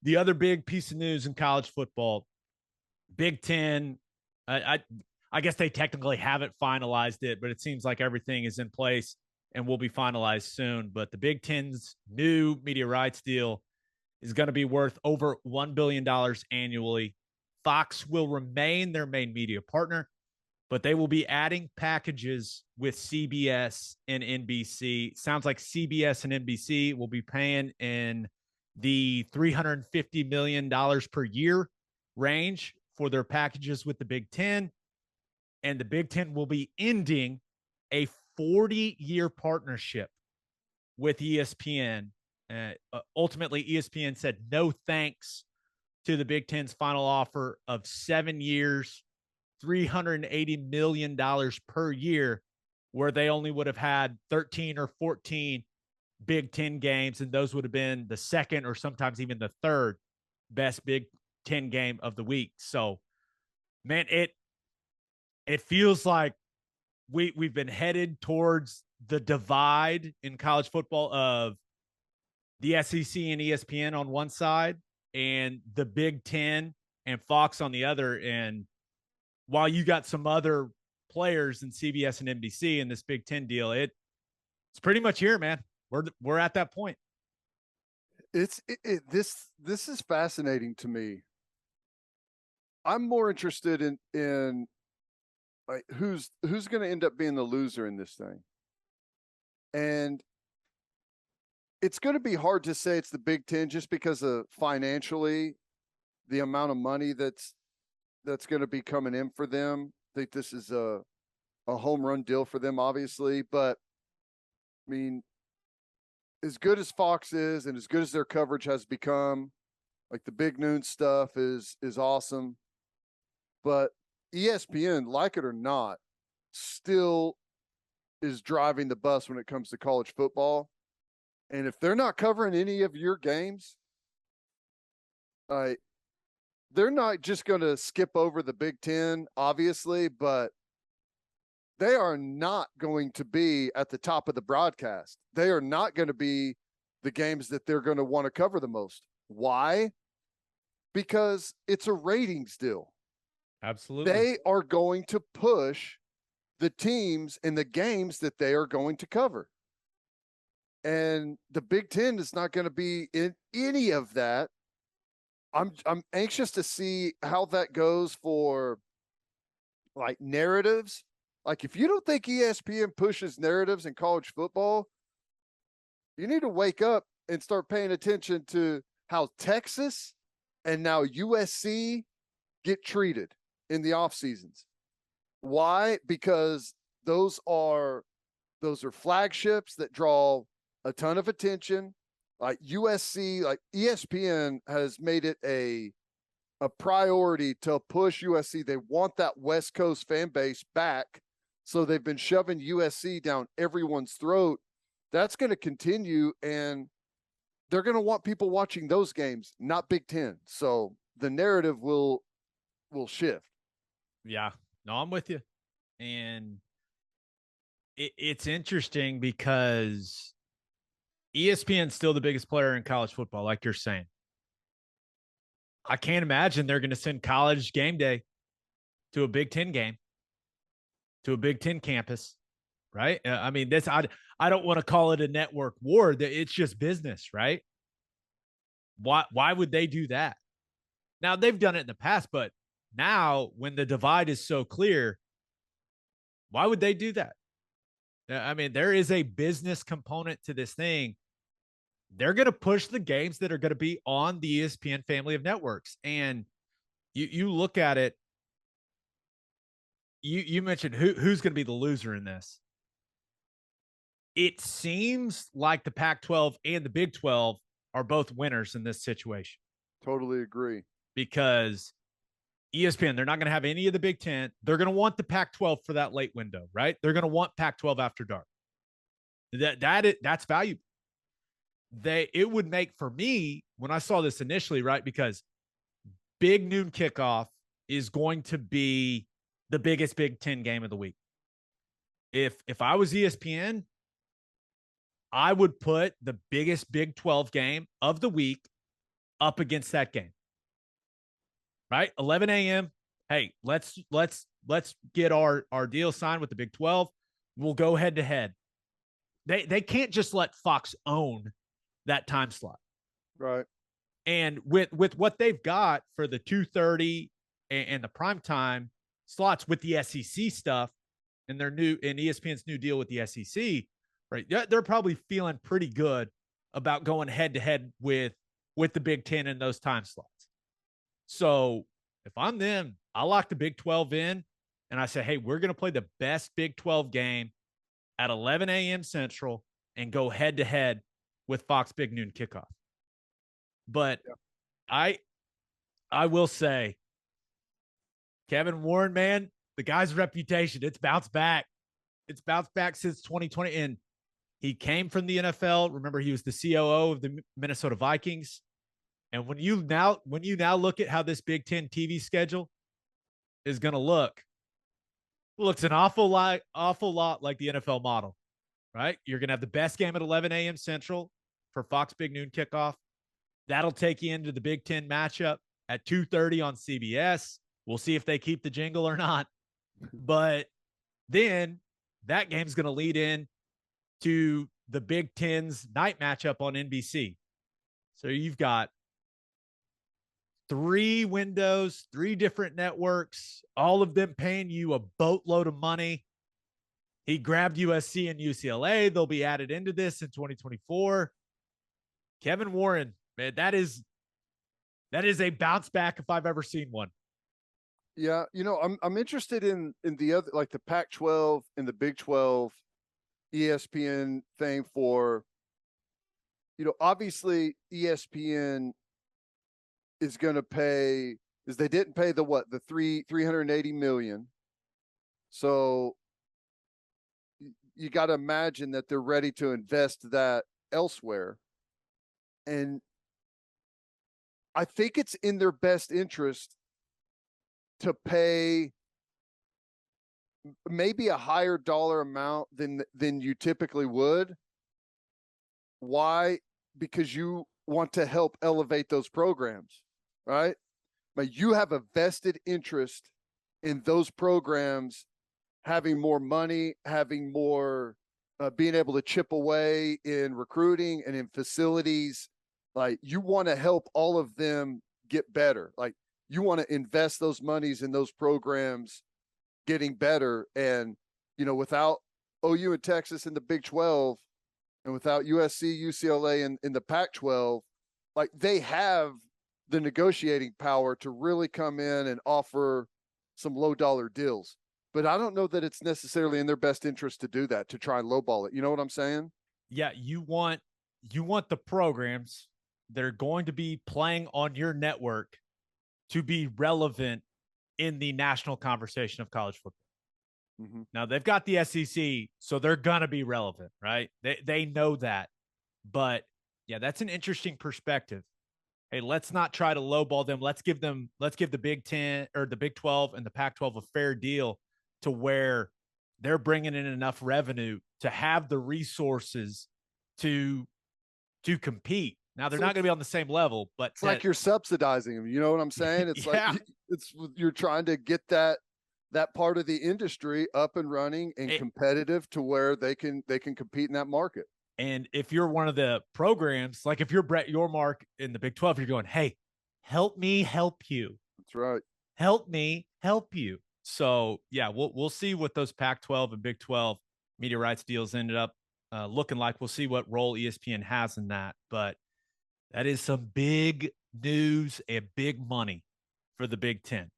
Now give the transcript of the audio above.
The other big piece of news in college football, Big Ten. I guess they technically haven't finalized it, but it seems like everything is in place and will be finalized soon. But the Big Ten's new media rights deal is going to be worth over $1 billion annually. Fox will remain their main media partner, but they will be adding packages with CBS and NBC. Sounds like CBS and NBC will be paying in the $350 million per year range for their packages with the Big Ten. And the Big Ten will be ending a 40-year partnership with ESPN. Ultimately, ESPN said no thanks to the Big Ten's final offer of 7 years, $380 million per year, where they only would have had 13 or 14 Big Ten games, and those would have been the second or sometimes even the third best Big Ten game of the week. So, man, it feels like we've been headed towards the divide in college football of the SEC and ESPN on one side and the Big Ten and Fox on the other. And while you got some other players in CBS and NBC in this Big Ten deal, it's pretty much here, man. We're at that point. This is fascinating to me. I'm more interested in like who's going to end up being the loser in this thing, and it's going to be hard to say it's the Big Ten just because of financially the amount of money that's going to be coming in for them. I think this is a home run deal for them, obviously, but I mean, as good as Fox is and as good as their coverage has become, like the big noon stuff is awesome, but ESPN, like it or not, still is driving the bus when it comes to college football. And if they're not covering any of your games, they're not just going to skip over the Big Ten, obviously, but they are not going to be at the top of the broadcast. They are not going to be the games that they're going to want to cover the most. Why? Because it's a ratings deal. Absolutely. They are going to push the teams and the games that they are going to cover. And the Big Ten is not going to be in any of that. I'm anxious to see how that goes for like narratives. Like if you don't think ESPN pushes narratives in college football, you need to wake up and start paying attention to how Texas and now USC get treated in the off seasons. Why? Because those are flagships that draw a ton of attention. Like USC, like ESPN has made it a priority to push USC. They want that West Coast fan base back. So they've been shoving USC down everyone's throat. That's going to continue, and they're going to want people watching those games, not Big Ten. So the narrative will shift. Yeah, no, I'm with you. And it's interesting because ESPN's still the biggest player in college football, like you're saying. I can't imagine they're going to send college game day to a Big Ten game, to a Big Ten campus, right? I mean, I don't want to call it a network war. It's just business, right? Why would they do that? Now, they've done it in the past, but now when the divide is so clear, why would they do that? I mean, there is a business component to this thing. They're going to push the games that are going to be on the ESPN family of networks. And you look at it, you mentioned who's going to be the loser in this. It seems like the Pac-12 and the Big 12 are both winners in this situation. Totally agree. Because ESPN, they're not going to have any of the Big Ten. They're going to want the Pac-12 for that late window, right? They're going to want Pac-12 after dark. That's valuable. It would make, for me, when I saw this initially, right, because big noon kickoff is going to be the biggest Big Ten game of the week. If I was ESPN, I would put the biggest Big 12 game of the week up against that game. Right? 11 a.m. Hey, let's get our deal signed with the Big 12. We'll go head to head. They can't just let Fox own that time slot. Right. And with what they've got for the 2:30 and the prime time slots with the SEC stuff and ESPN's new deal with the SEC, right? They're probably feeling pretty good about going head to head with the Big Ten in those time slots. So if I'm them, I lock the Big 12 in and I say, hey, we're going to play the best Big 12 game at 11 a.m. Central and go head to head with Fox Big Noon kickoff. But I will say, Kevin Warren, man, the guy's reputation, it's bounced back. It's bounced back since 2020. And he came from the NFL. Remember, he was the COO of the Minnesota Vikings. And when you now look at how this Big Ten TV schedule is going to look, it looks an awful lot like the NFL model, right? You're going to have the best game at 11 a.m. Central for Fox Big Noon kickoff. That'll take you into the Big Ten matchup at 2:30 on CBS. We'll see if they keep the jingle or not. But then that game's going to lead in to the Big Ten's night matchup on NBC. So you've got 3 windows, 3 different networks, all of them paying you a boatload of money. He grabbed USC and UCLA. They'll be added into this in 2024. Kevin Warren, man, that is a bounce back if I've ever seen one. Yeah, I'm interested in the other, like the Pac-12 and the Big 12 ESPN thing for, obviously ESPN is going to pay, is they didn't pay the 380 million. So you got to imagine that they're ready to invest that elsewhere. And I think it's in their best interest to pay maybe a higher dollar amount than you typically would. Why? Because you want to help elevate those programs, right? But you have a vested interest in those programs having more money, having more, being able to chip away in recruiting and in facilities. Like, you want to help all of them get better. Like, you want to invest those monies in those programs getting better. And, without OU and Texas in the Big 12 and without USC, UCLA in the Pac-12, like, they have the negotiating power to really come in and offer some low dollar deals. But I don't know that it's necessarily in their best interest to do that, to try and lowball it. You know what I'm saying? Yeah, you want the programs that are going to be playing on your network to be relevant in the national conversation of college football. Mm-hmm. Now, they've got the SEC, so they're going to be relevant, right? They know that. But, yeah, that's an interesting perspective. Hey, let's not try to lowball them. Let's give the Big 10 or the Big 12 and the Pac-12 a fair deal to where they're bringing in enough revenue to have the resources to compete. Now, they're not going to be on the same level, but it's like you're subsidizing them. You know what I'm saying? It's like you're trying to get that part of the industry up and running and competitive to where they can compete in that market. And if you're one of the programs, like if you're Brett Yormark in the Big 12, you're going, hey, help me help you. That's right. Help me help you. So, yeah, we'll see what those Pac-12 and Big 12 media rights deals ended up looking like. We'll see what role ESPN has in that. But that is some big news and big money for the Big 10.